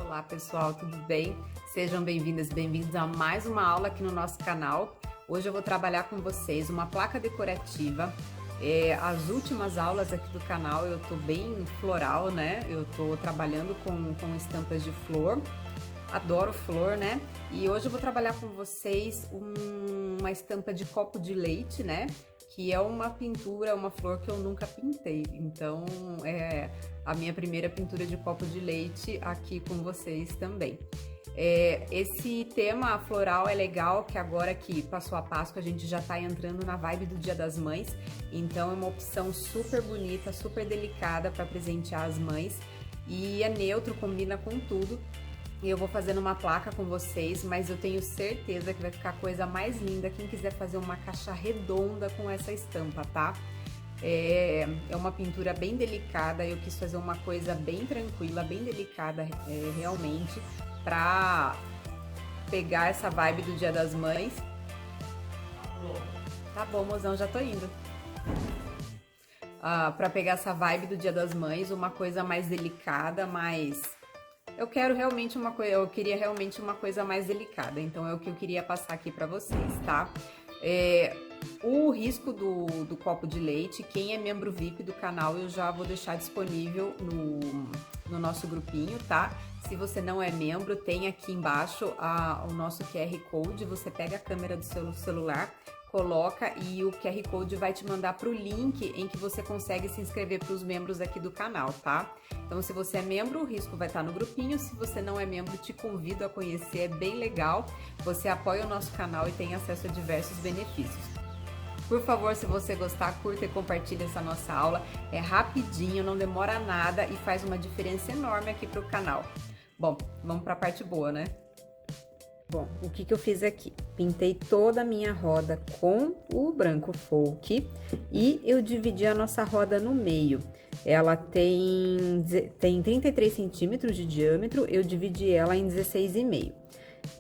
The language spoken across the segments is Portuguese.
Olá pessoal, tudo bem? Sejam bem-vindas e bem-vindos a mais uma aula aqui no nosso canal. Hoje eu vou trabalhar com vocês uma placa decorativa. As últimas aulas aqui do canal eu tô bem floral, né? Eu tô trabalhando com estampas de flor. Adoro flor, né? E hoje eu vou trabalhar com vocês uma estampa de copo de leite, né? Que é uma pintura, uma flor que eu nunca pintei. Então, é a minha primeira pintura de copo de leite aqui com vocês também. Esse tema floral é legal, que agora que passou a Páscoa, a gente já tá entrando na vibe do Dia das Mães. Então, é uma opção super bonita, super delicada para presentear as mães. E é neutro, combina com tudo. E eu vou fazendo uma placa com vocês, mas eu tenho certeza que vai ficar a coisa mais linda quem quiser fazer uma caixa redonda com essa estampa, tá? É uma pintura bem delicada, eu quis fazer uma coisa bem tranquila, bem delicada realmente, pra pegar essa vibe do Dia das Mães. Tá bom, mozão, já tô indo. Pra pegar essa vibe do Dia das Mães, uma coisa mais delicada, mais... Eu queria realmente uma coisa mais delicada, então é o que eu queria passar aqui para vocês, tá? O risco do copo de leite, quem é membro VIP do canal, eu já vou deixar disponível no nosso grupinho, tá? Se você não é membro, tem aqui embaixo o nosso QR Code, você pega a câmera do seu celular, coloca e o QR Code vai te mandar para o link em que você consegue se inscrever para os membros aqui do canal, tá? Então, se você é membro, o risco vai estar no grupinho. Se você não é membro, te convido a conhecer, é bem legal. Você apoia o nosso canal e tem acesso a diversos benefícios. Por favor, se você gostar, curta e compartilhe essa nossa aula. É rapidinho, não demora nada e faz uma diferença enorme aqui para o canal. Bom, vamos para a parte boa, né? Bom, o que eu fiz aqui? Pintei toda a minha roda com o branco folk e eu dividi a nossa roda no meio. Ela tem 33 centímetros de diâmetro, eu dividi ela em 16,5.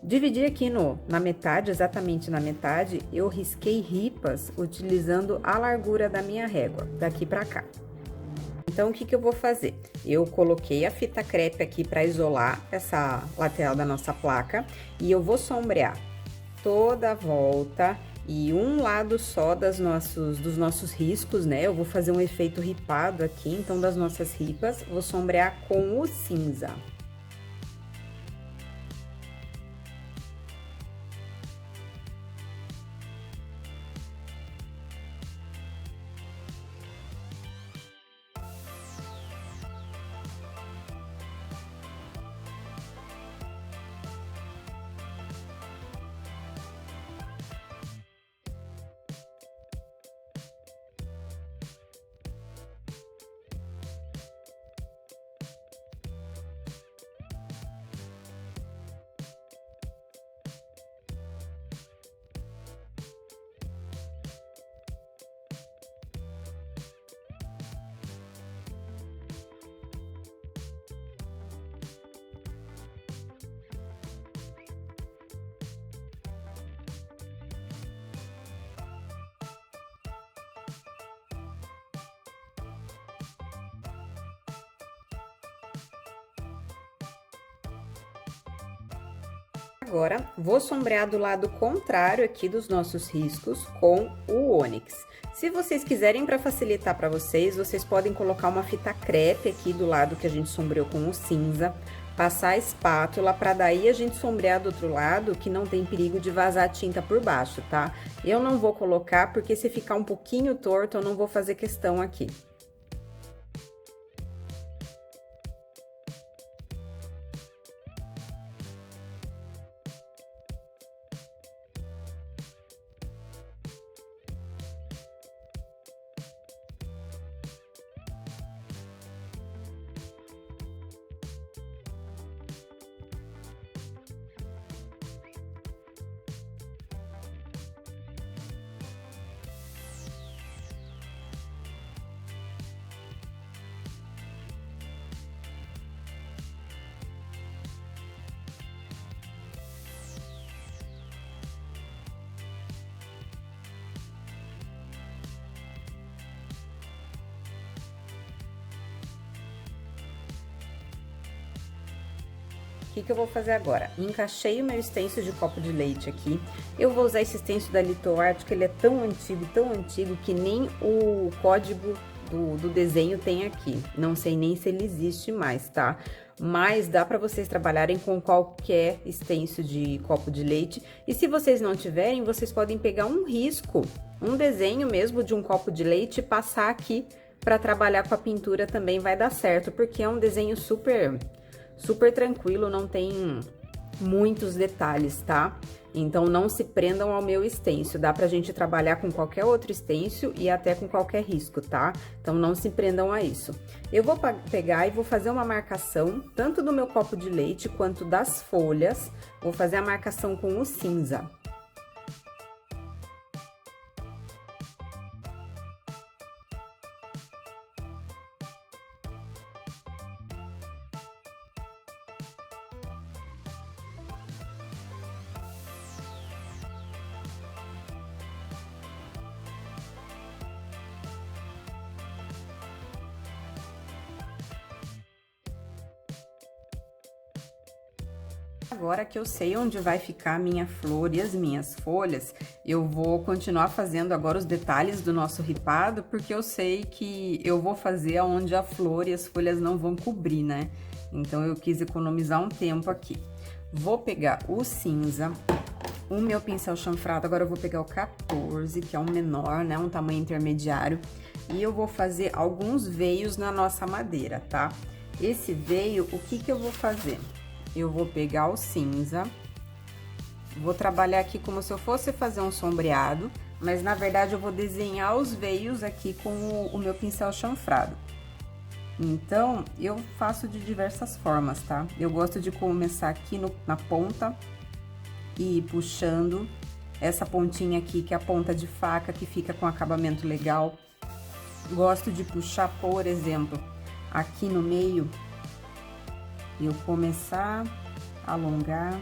Dividi aqui na metade, exatamente na metade, eu risquei ripas utilizando a largura da minha régua, daqui pra cá. Então, o que eu vou fazer? Eu coloquei a fita crepe aqui para isolar essa lateral da nossa placa e eu vou sombrear toda a volta e um lado só dos nossos riscos, né? Eu vou fazer um efeito ripado aqui, então, das nossas ripas, vou sombrear com o cinza. Agora, vou sombrear do lado contrário aqui dos nossos riscos com o ônix. Se vocês quiserem, para facilitar para vocês, vocês podem colocar uma fita crepe aqui do lado que a gente sombreou com o cinza, passar a espátula para daí a gente sombrear do outro lado, que não tem perigo de vazar tinta por baixo, tá? Eu não vou colocar porque se ficar um pouquinho torto, eu não vou fazer questão aqui. O que eu vou fazer agora? Encaixei o meu stencil de copo de leite aqui. Eu vou usar esse stencil da Litoart, que ele é tão antigo, que nem o código do desenho tem aqui. Não sei nem se ele existe mais, tá? Mas dá pra vocês trabalharem com qualquer stencil de copo de leite. E se vocês não tiverem, vocês podem pegar um risco, um desenho mesmo de um copo de leite e passar aqui pra trabalhar com a pintura também vai dar certo, porque é um desenho super tranquilo, não tem muitos detalhes, tá? Então, não se prendam ao meu stencil, dá pra gente trabalhar com qualquer outro stencil e até com qualquer risco, tá? Então, não se prendam a isso. Eu vou pegar e vou fazer uma marcação, tanto do meu copo de leite quanto das folhas, vou fazer a marcação com o cinza. Agora que eu sei onde vai ficar a minha flor e as minhas folhas, eu vou continuar fazendo agora os detalhes do nosso ripado, porque eu sei que eu vou fazer aonde a flor e as folhas não vão cobrir, né? Então, eu quis economizar um tempo aqui. Vou pegar o cinza, o meu pincel chanfrado, agora eu vou pegar o 14, que é um menor, né? Um tamanho intermediário. E eu vou fazer alguns veios na nossa madeira, tá? Esse veio, o que eu vou fazer? Eu vou pegar o cinza, vou trabalhar aqui como se eu fosse fazer um sombreado, mas na verdade eu vou desenhar os veios aqui com o meu pincel chanfrado. Então, eu faço de diversas formas, tá? Eu gosto de começar aqui na ponta e ir puxando essa pontinha aqui, que é a ponta de faca, que fica com acabamento legal. Gosto de puxar, por exemplo, aqui no meio, eu começar a alongar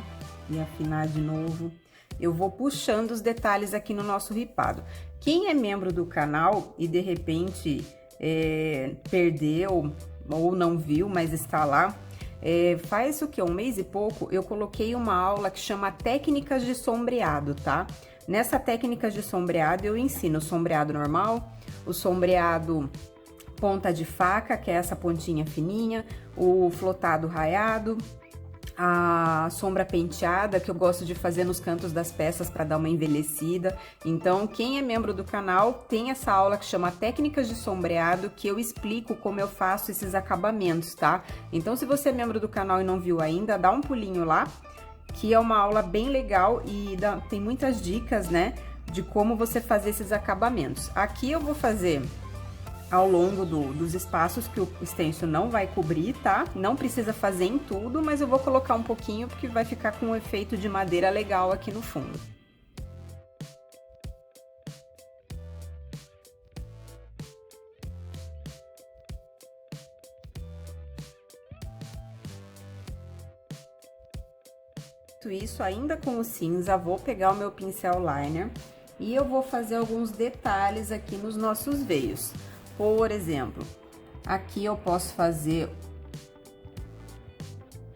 e afinar de novo. Eu vou puxando os detalhes aqui no nosso ripado. Quem é membro do canal e de repente perdeu ou não viu, mas está lá, faz o que? Um mês e pouco, eu coloquei uma aula que chama Técnicas de Sombreado, tá? Nessa técnica de sombreado, eu ensino o sombreado normal, o sombreado ponta de faca, que é essa pontinha fininha, o flotado raiado, a sombra penteada, que eu gosto de fazer nos cantos das peças para dar uma envelhecida. Então, quem é membro do canal tem essa aula que chama Técnicas de Sombreado, que eu explico como eu faço esses acabamentos, tá? Então, se você é membro do canal e não viu ainda, dá um pulinho lá, que é uma aula bem legal e tem muitas dicas, né, de como você fazer esses acabamentos. Aqui eu vou fazer ao longo dos espaços que o stencil não vai cobrir, tá? Não precisa fazer em tudo, mas eu vou colocar um pouquinho porque vai ficar com um efeito de madeira legal aqui no fundo. Feito isso, ainda com o cinza, vou pegar o meu pincel liner e eu vou fazer alguns detalhes aqui nos nossos veios. Por exemplo, aqui eu posso fazer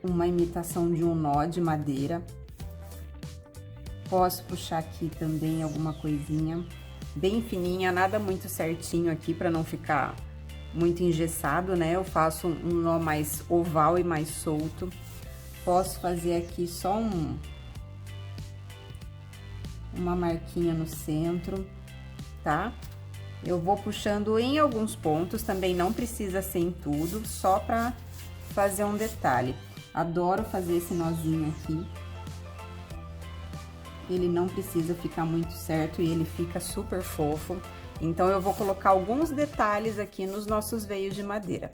uma imitação de um nó de madeira. Posso puxar aqui também alguma coisinha bem fininha, nada muito certinho aqui para não ficar muito engessado, né? Eu faço um nó mais oval e mais solto. Posso fazer aqui só uma marquinha no centro, tá? Eu vou puxando em alguns pontos, também não precisa ser em tudo, só pra fazer um detalhe. Adoro fazer esse nozinho aqui. Ele não precisa ficar muito certo e ele fica super fofo. Então, eu vou colocar alguns detalhes aqui nos nossos veios de madeira.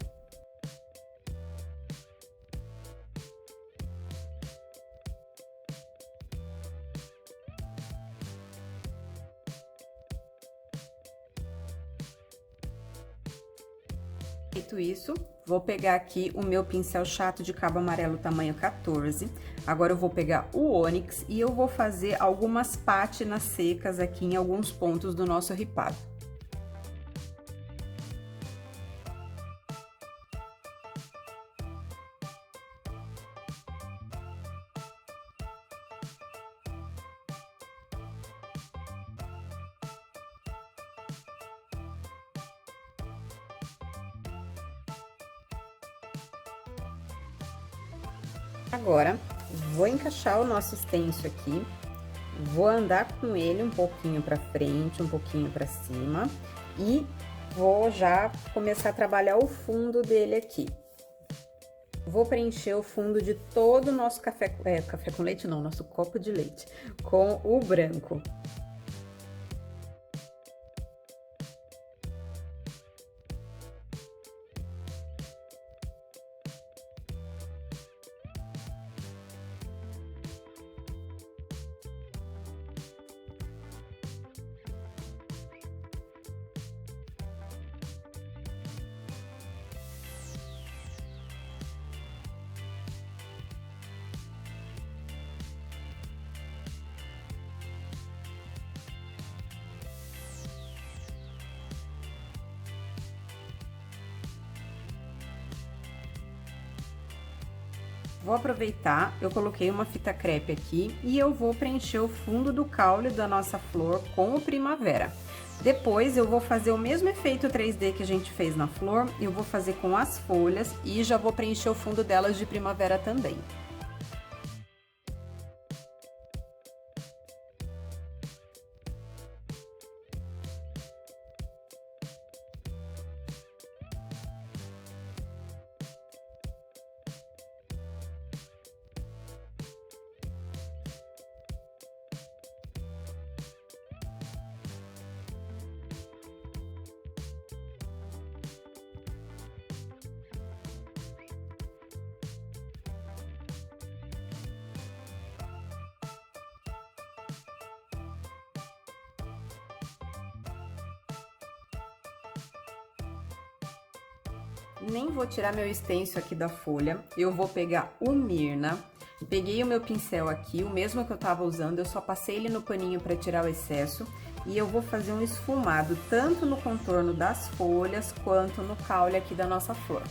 Feito isso, vou pegar aqui o meu pincel chato de cabo amarelo tamanho 14. Agora eu vou pegar o ônix e eu vou fazer algumas pátinas secas aqui em alguns pontos do nosso ripado. Agora, vou encaixar o nosso stencil aqui, vou andar com ele um pouquinho pra frente, um pouquinho pra cima, e vou já começar a trabalhar o fundo dele aqui. Vou preencher o fundo de todo o nosso café com leite não, nosso copo de leite, com o branco. Vou aproveitar, eu coloquei uma fita crepe aqui e eu vou preencher o fundo do caule da nossa flor com o primavera. Depois eu vou fazer o mesmo efeito 3D que a gente fez na flor, eu vou fazer com as folhas e já vou preencher o fundo delas de primavera também. Nem vou tirar meu stencil aqui da folha, eu vou pegar o Mirna, peguei o meu pincel aqui, o mesmo que eu tava usando, eu só passei ele no paninho para tirar o excesso, e eu vou fazer um esfumado tanto no contorno das folhas, quanto no caule aqui da nossa flor.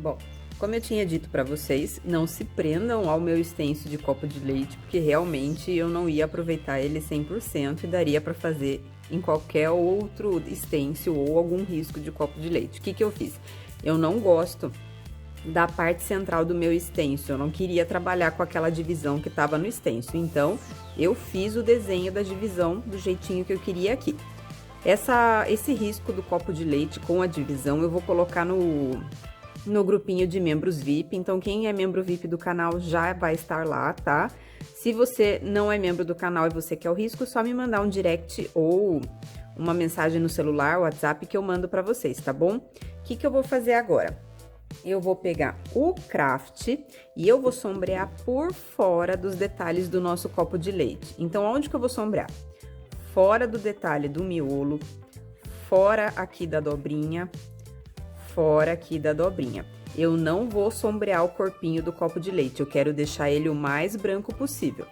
Bom, como eu tinha dito para vocês, não se prendam ao meu stencil de copo de leite, porque realmente eu não ia aproveitar ele 100% e daria para fazer em qualquer outro stencil ou algum risco de copo de leite. O que que eu fiz? Eu não gosto da parte central do meu stencil, eu não queria trabalhar com aquela divisão que estava no stencil, então eu fiz o desenho da divisão do jeitinho que eu queria aqui. Esse risco do copo de leite com a divisão eu vou colocar no grupinho de membros VIP, então quem é membro VIP do canal já vai estar lá, tá? Se você não é membro do canal e você quer o risco, é só me mandar um direct ou uma mensagem no celular, WhatsApp, que eu mando pra vocês, tá bom? O que que eu vou fazer agora? Eu vou pegar o craft e eu vou sombrear por fora dos detalhes do nosso copo de leite. Então, onde que eu vou sombrear? Fora do detalhe do miolo, fora aqui da dobrinha, fora aqui da dobrinha. Eu não vou sombrear o corpinho do copo de leite, eu quero deixar ele o mais branco possível.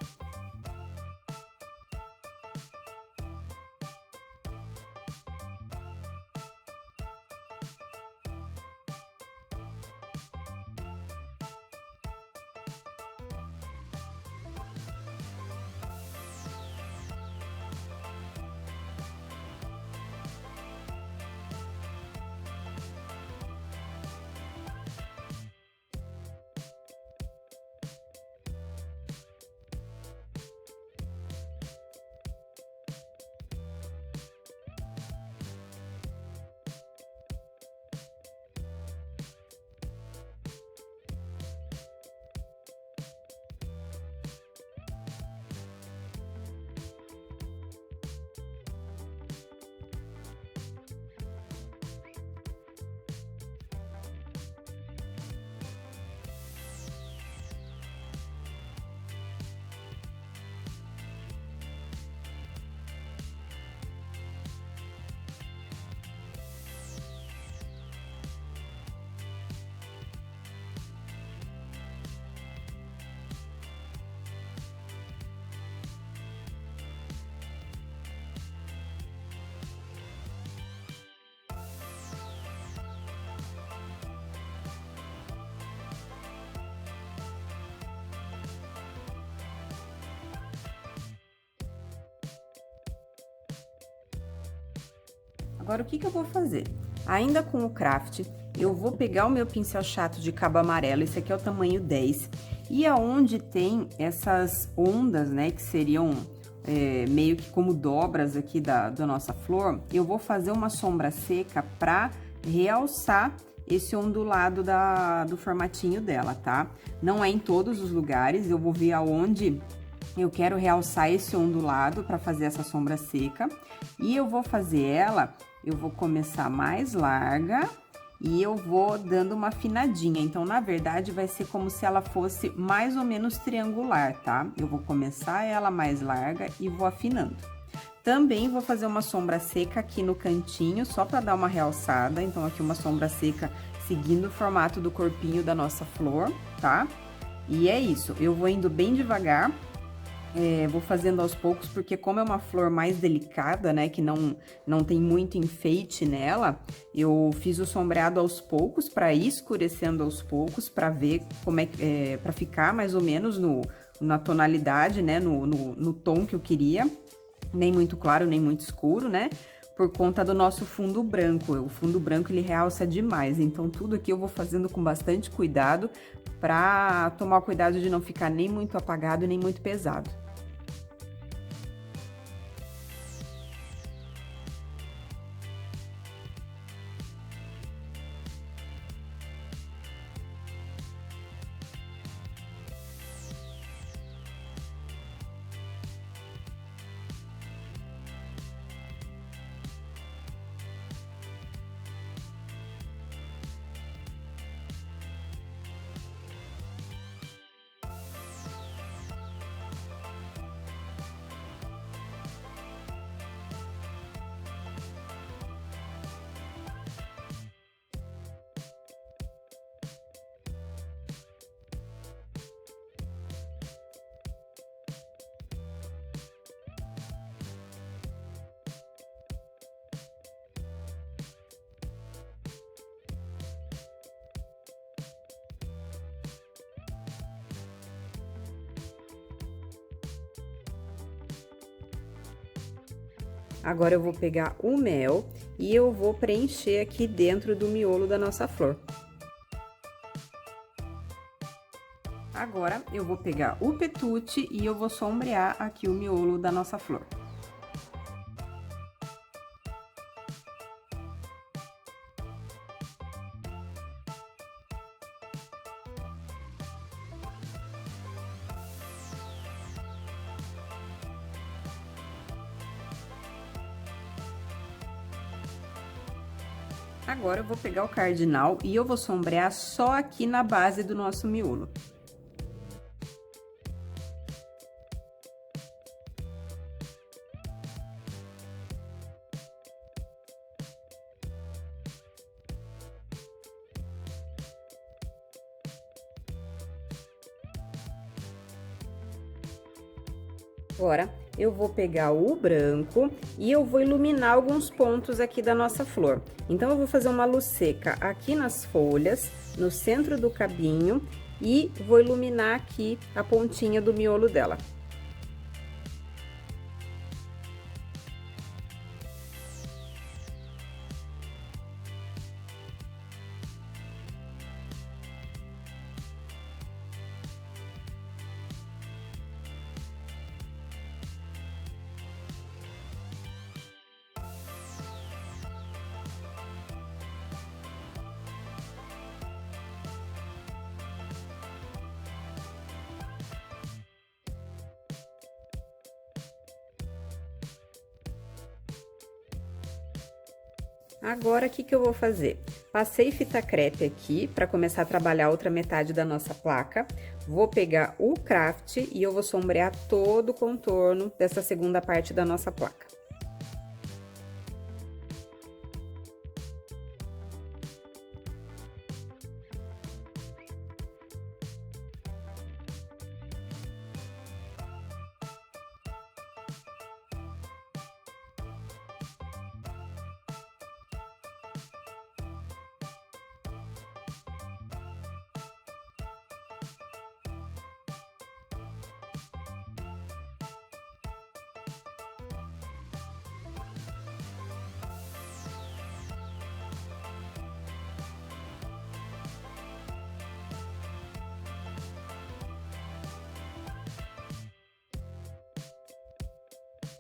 Agora, o que que eu vou fazer? Ainda com o craft, eu vou pegar o meu pincel chato de cabo amarelo, esse aqui é o tamanho 10, e aonde tem essas ondas, né, que seriam meio que como dobras aqui da nossa flor, eu vou fazer uma sombra seca pra realçar esse ondulado do formatinho dela, tá? Não é em todos os lugares, eu vou ver aonde eu quero realçar esse ondulado para fazer essa sombra seca. E eu vou fazer ela, eu vou começar mais larga e eu vou dando uma afinadinha. Então, na verdade, vai ser como se ela fosse mais ou menos triangular, tá? Eu vou começar ela mais larga e vou afinando. Também vou fazer uma sombra seca aqui no cantinho, só para dar uma realçada. Então, aqui uma sombra seca seguindo o formato do corpinho da nossa flor, tá? E é isso, eu vou indo bem devagar. Vou fazendo aos poucos, porque como é uma flor mais delicada, né, que não tem muito enfeite nela, eu fiz o sombreado aos poucos, para ir escurecendo aos poucos, para ver como para ficar mais ou menos na tonalidade, né, no tom que eu queria, nem muito claro, nem muito escuro, né, por conta do nosso fundo branco. O fundo branco, ele realça demais, então tudo aqui eu vou fazendo com bastante cuidado, para tomar cuidado de não ficar nem muito apagado, nem muito pesado. Agora, eu vou pegar o mel e eu vou preencher aqui dentro do miolo da nossa flor. Agora, eu vou pegar o petute e eu vou sombrear aqui o miolo da nossa flor. Agora, eu vou pegar o cardinal e eu vou sombrear só aqui na base do nosso miolo. Agora, eu vou pegar o branco e eu vou iluminar alguns pontos aqui da nossa flor. Então, eu vou fazer uma luz seca aqui nas folhas, no centro do cabinho, e vou iluminar aqui a pontinha do miolo dela. Agora, o que que eu vou fazer? Passei fita crepe aqui para começar a trabalhar a outra metade da nossa placa. Vou pegar o craft e eu vou sombrear todo o contorno dessa segunda parte da nossa placa.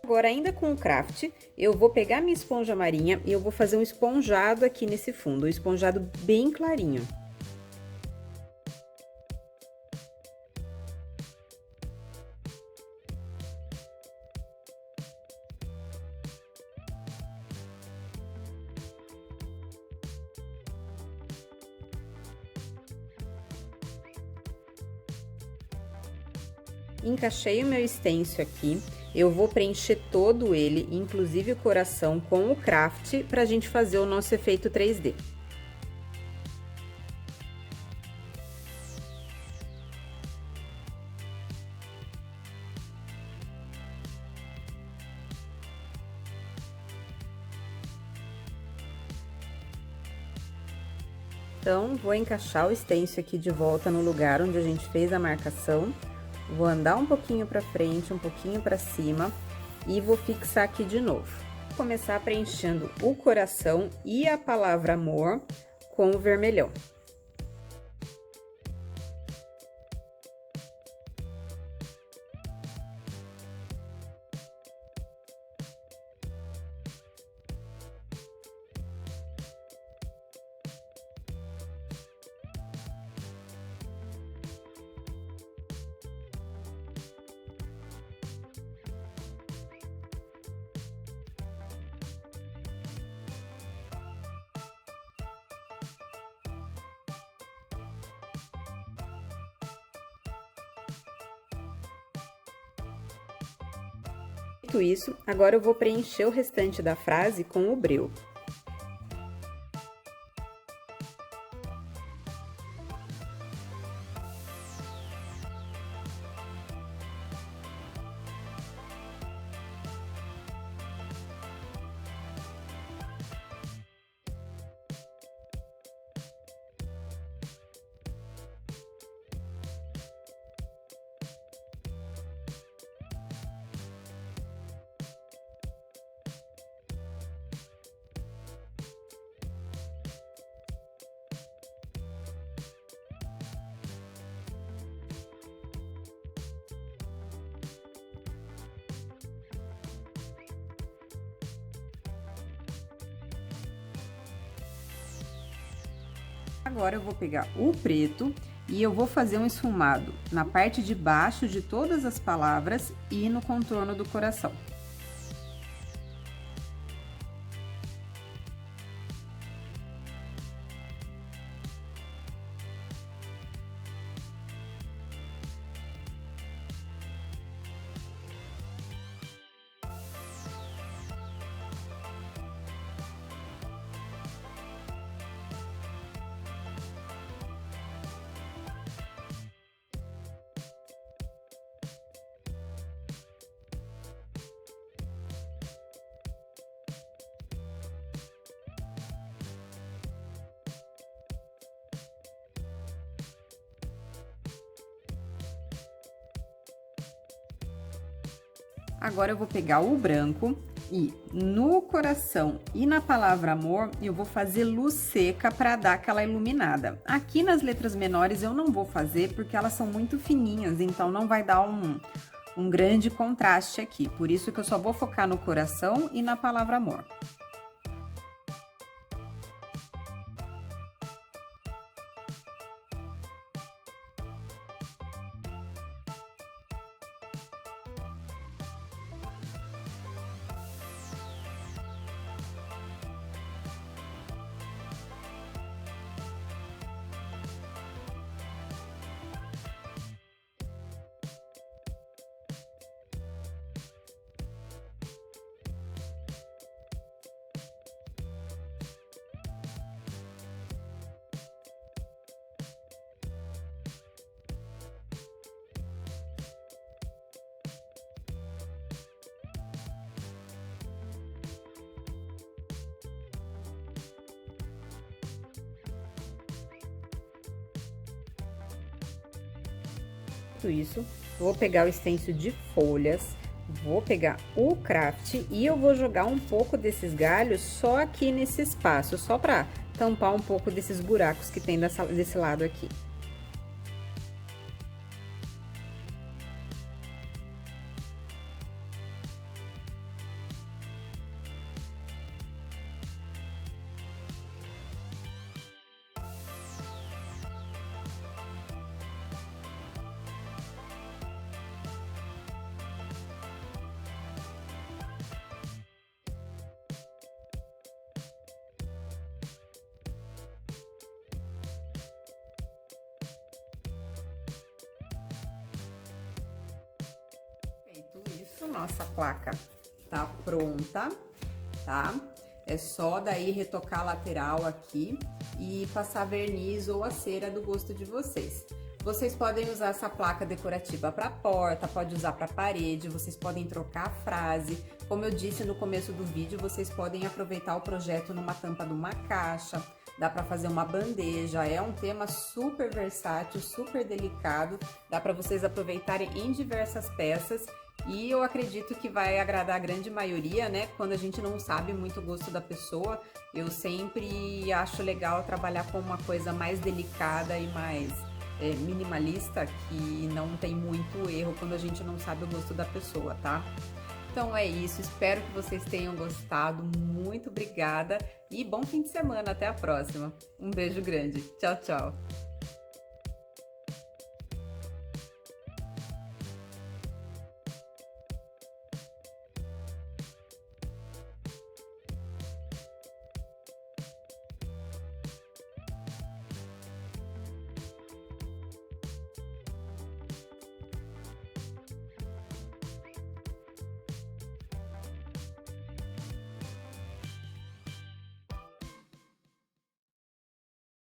Agora, ainda com o craft, eu vou pegar minha esponja marinha e eu vou fazer um esponjado aqui nesse fundo, um esponjado bem clarinho. Encaixei o meu stencil aqui, eu vou preencher todo ele, inclusive o coração, com o craft, pra gente fazer o nosso efeito 3D. Então, vou encaixar o stencil aqui de volta no lugar onde a gente fez a marcação. Vou andar um pouquinho para frente, um pouquinho para cima e vou fixar aqui de novo. Vou começar preenchendo o coração e a palavra amor com o vermelhão. Feito isso, agora eu vou preencher o restante da frase com o breu. Agora eu vou pegar o preto e eu vou fazer um esfumado na parte de baixo de todas as palavras e no contorno do coração. Agora eu vou pegar o branco e no coração e na palavra amor eu vou fazer luz seca para dar aquela iluminada. Aqui nas letras menores eu não vou fazer porque elas são muito fininhas, então não vai dar um grande contraste aqui. Por isso que eu só vou focar no coração e na palavra amor. Isso, vou pegar o stencil de folhas, vou pegar o craft e eu vou jogar um pouco desses galhos só aqui nesse espaço, só para tampar um pouco desses buracos que tem desse lado aqui. A nossa placa tá pronta, tá? É só daí retocar a lateral aqui e passar verniz ou a cera do gosto de vocês. Vocês podem usar essa placa decorativa para porta, pode usar para parede, vocês podem trocar a frase. Como eu disse no começo do vídeo, vocês podem aproveitar o projeto numa tampa de uma caixa, dá para fazer uma bandeja, é um tema super versátil, super delicado, dá para vocês aproveitarem em diversas peças. E eu acredito que vai agradar a grande maioria, né? Quando a gente não sabe muito o gosto da pessoa, eu sempre acho legal trabalhar com uma coisa mais delicada e mais minimalista, que não tem muito erro quando a gente não sabe o gosto da pessoa, tá? Então é isso, espero que vocês tenham gostado, muito obrigada e bom fim de semana, até a próxima. Um beijo grande, tchau, tchau!